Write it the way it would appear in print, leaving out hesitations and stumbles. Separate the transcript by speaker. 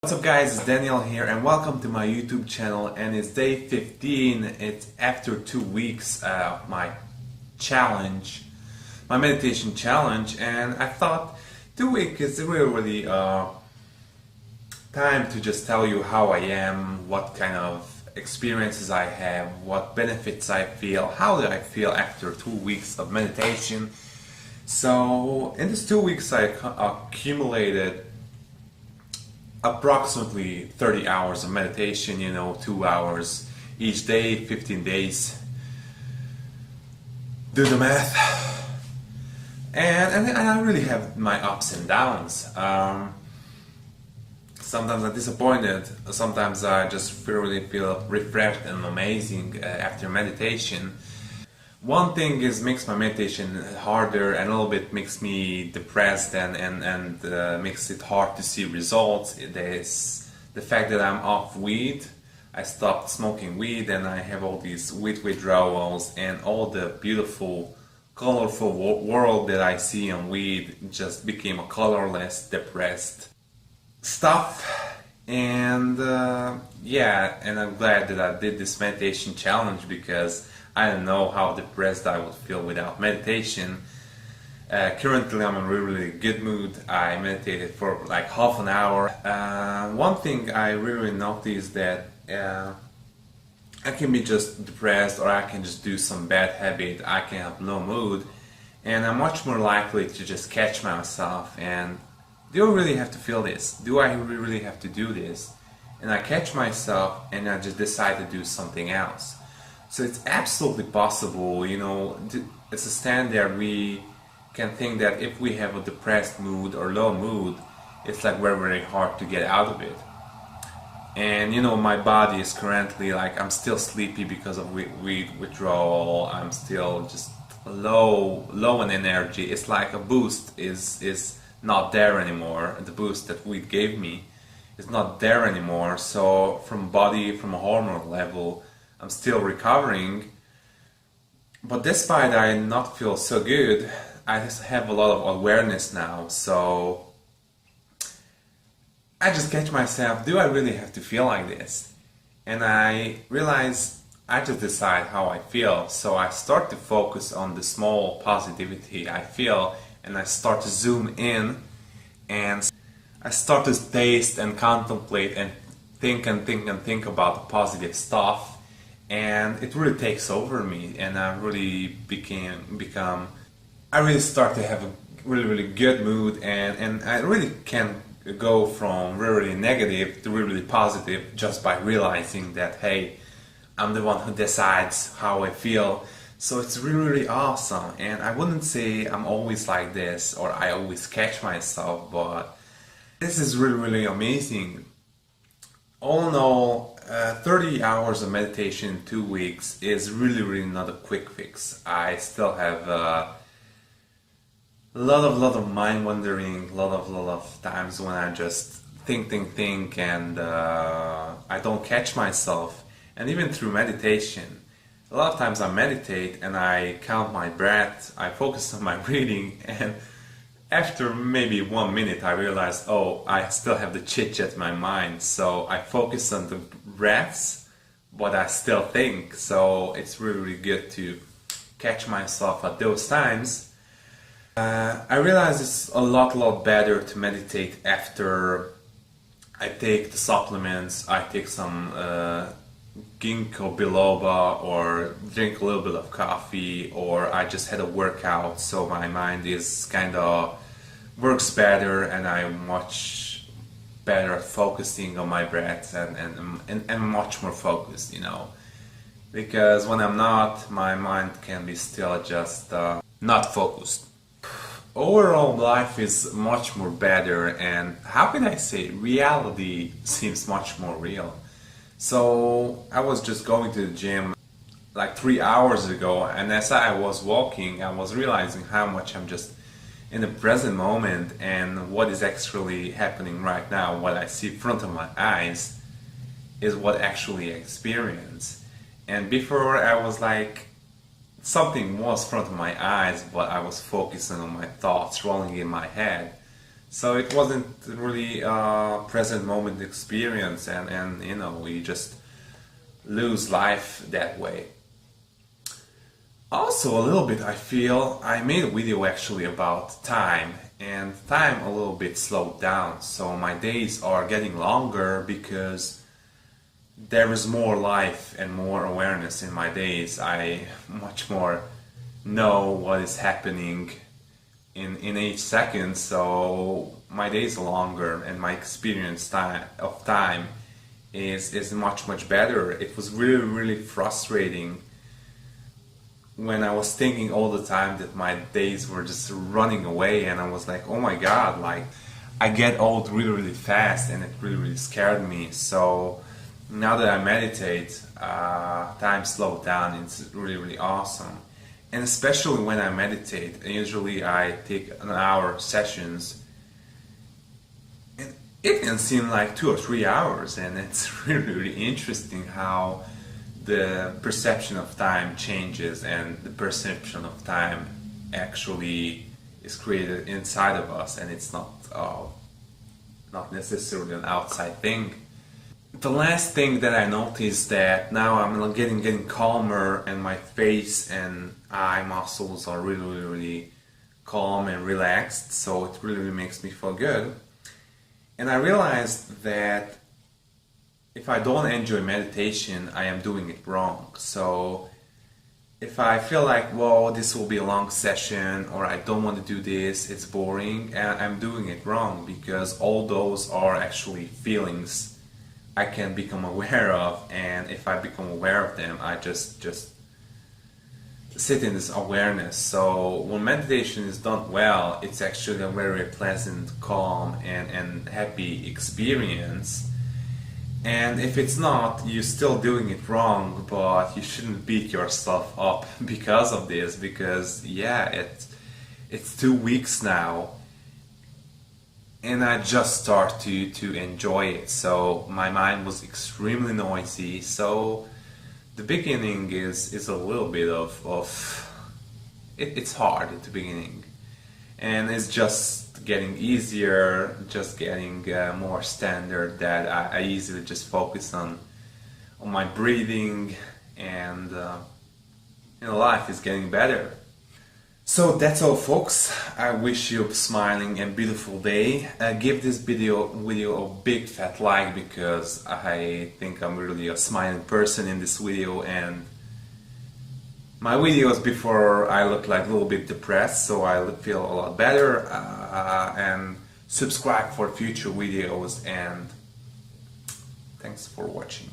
Speaker 1: What's up guys, it's Daniel here and welcome to my YouTube channel, and it's day 15. It's after 2 weeks of my challenge, my meditation challenge, and I thought 2 weeks is really time to just tell you how I am, what kind of experiences I have, what benefits I feel, how do I feel after 2 weeks of meditation. So in these 2 weeks I accumulated approximately 30 hours of meditation, 2 hours each day, 15 days. Do the math. And I really have my ups and downs. Sometimes I'm disappointed, sometimes I just really feel refreshed and amazing after meditation. One thing is makes my meditation harder and a little bit makes me depressed and makes it hard to see results. There's the fact that I'm off weed. I stopped smoking weed and I have all these weed withdrawals, and all the beautiful, colorful world that I see on weed just became a colorless, depressed stuff. And yeah, and I'm glad that I did this meditation challenge, because I don't know how depressed I would feel without meditation. Currently I'm in a really good mood. I meditated for like half an hour. One thing I really noticed that I can be just depressed, or I can just do some bad habit, I can have low mood, and I'm much more likely to just catch myself and do I really have to feel this? Do I really have to do this? And I catch myself and I just decide to do something else. So it's absolutely possible, it's a standard. We can think that if we have a depressed mood or low mood, it's like very hard to get out of it. And my body is currently like, I'm still sleepy because of weed withdrawal. I'm still just low in energy. It's like a boost is not there anymore. The boost that weed gave me is not there anymore. So from a hormone level, I'm still recovering, but despite I not feel so good, I just have a lot of awareness now. So I just catch myself, do I really have to feel like this? And I realize I just decide how I feel. So I start to focus on the small positivity I feel, and I start to zoom in, and I start to taste and contemplate and think about the positive stuff. And it really takes over me, and I really I really start to have a really good mood, and I really can go from really negative to really positive just by realizing that, hey, I'm the one who decides how I feel. So it's really awesome, and I wouldn't say I'm always like this or I always catch myself, but this is really amazing. All in all, 30 hours of meditation in 2 weeks is really not a quick fix. I still have a lot of mind wandering, a lot of times when I just think, and I don't catch myself. And even through meditation, a lot of times I meditate and I count my breath, I focus on my breathing, and after maybe 1 minute I realized, oh, I still have the chit-chat in my mind. So I focus on the breaths, but I still think. So it's really good to catch myself at those times. I realize it's a lot better to meditate after I take the supplements. I take some ginkgo biloba, or drink a little bit of coffee, or I just had a workout, so my mind is kind of works better and I'm much better at focusing on my breath and much more focused, because when I'm not, my mind can be still just not focused. Overall, life is much more better, and how can I say, reality seems much more real. So I was just going to the gym like 3 hours ago, and as I was walking, I was realizing how much I'm just in the present moment and what is actually happening right now. What I see in front of my eyes is what actually I experience. And before I was like, something was in front of my eyes, but I was focusing on my thoughts rolling in my head. So it wasn't really a present moment experience, and you know, we just lose life that way. Also, a little bit, I feel I made a video actually about time, and time a little bit slowed down. So my days are getting longer because there is more life and more awareness in my days. I much more know what is happening in each second, so my days are longer and my experience of time is much better. It was really frustrating when I was thinking all the time that my days were just running away, and I was like, oh my god, like I get old really fast, and it really scared me. So now that I meditate, time slowed down. It's really awesome. And especially when I meditate, usually I take an hour sessions, and it can seem like 2 or 3 hours, and it's really interesting how the perception of time changes, and the perception of time actually is created inside of us, and it's not necessarily an outside thing. The last thing that I noticed, that now I'm getting calmer, and my face and eye muscles are really calm and relaxed, so it really makes me feel good. And I realized that if I don't enjoy meditation, I am doing it wrong. So if I feel like, whoa, this will be a long session, or I don't want to do this, it's boring, and I'm doing it wrong, because all those are actually feelings I can become aware of, and if I become aware of them, I just sit in this awareness. So when meditation is done well, it's actually a very pleasant, calm, and happy experience. And if it's not, you're still doing it wrong, but you shouldn't beat yourself up because of this, because yeah, it's 2 weeks now, and I just start to enjoy it. So my mind was extremely noisy, so the beginning is a little bit it's hard at the beginning, and it's just getting easier, just getting more standard, that I easily just focus on my breathing, and life is getting better. So that's all, folks. I wish you a smiling and beautiful day. Give this video a big fat like, because I think I'm really a smiling person in this video, and my videos before I look like a little bit depressed, so I feel a lot better. And subscribe for future videos, and thanks for watching.